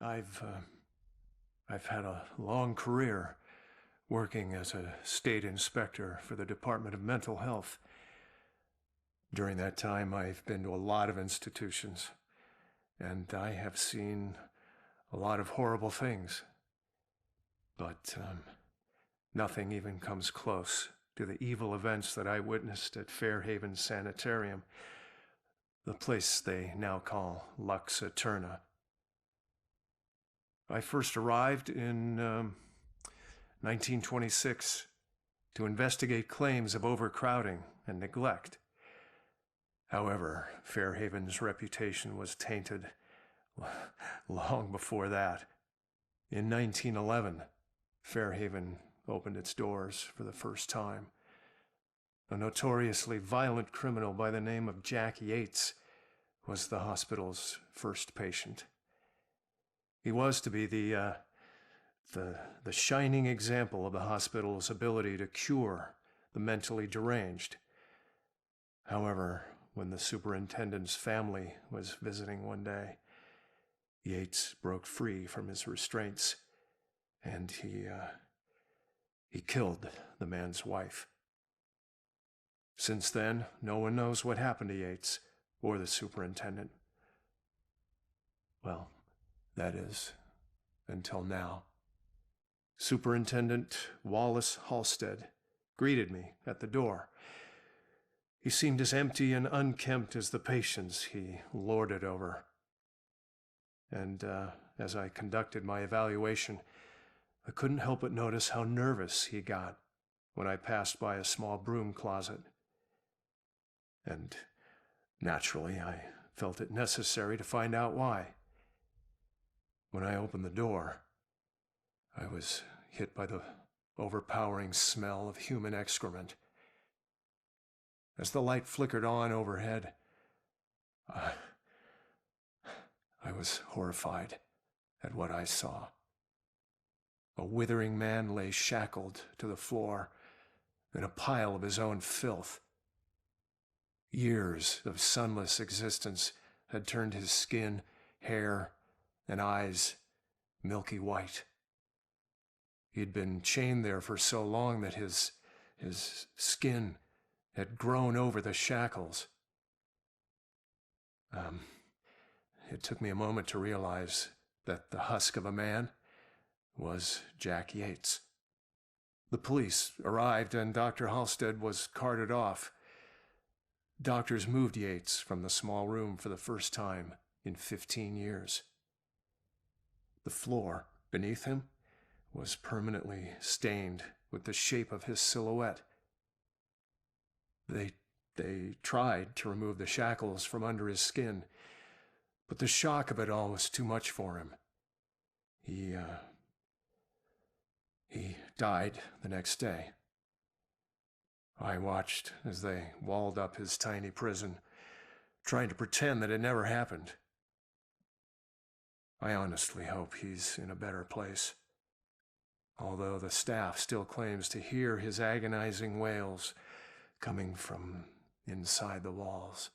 I've I've had a long career working as a state inspector for the Department of Mental Health. During that time, I've been to a lot of institutions, and I have seen a lot of horrible things. But nothing even comes close to the evil events that I witnessed at Fairhaven Sanitarium, the place they now call Lux Eterna. I first arrived in 1926 to investigate claims of overcrowding and neglect. However, Fairhaven's reputation was tainted long before that. In 1911, Fairhaven opened its doors for the first time. A notoriously violent criminal by the name of Jack Yates was the hospital's first patient. He was to be the shining example of the hospital's ability to cure the mentally deranged. However, when the superintendent's family was visiting one day, Yates broke free from his restraints, and he killed the man's wife. Since then, no one knows what happened to Yates or the superintendent. Well, that is, until now. Superintendent Wallace Halstead greeted me at the door. He seemed as empty and unkempt as the patients he lorded over. And as I conducted my evaluation, I couldn't help but notice how nervous he got when I passed by a small broom closet. And naturally, I felt it necessary to find out why. When I opened the door, I was hit by the overpowering smell of human excrement. As the light flickered on overhead, I was horrified at what I saw. A withering man lay shackled to the floor in a pile of his own filth. Years of sunless existence had turned his skin, hair, and eyes milky white. He had been chained there for so long that his skin had grown over the shackles. It took me a moment to realize that the husk of a man was Jack Yates. The police arrived and Dr. Halstead was carted off. Doctors moved Yates from the small room for the first time in 15 years. The floor beneath him was permanently stained with the shape of his silhouette. They tried to remove the shackles from under his skin, but the shock of it all was too much for him. He died the next day. I watched as they walled up his tiny prison, trying to pretend that it never happened. I honestly hope he's in a better place, although the staff still claims to hear his agonizing wails coming from inside the walls.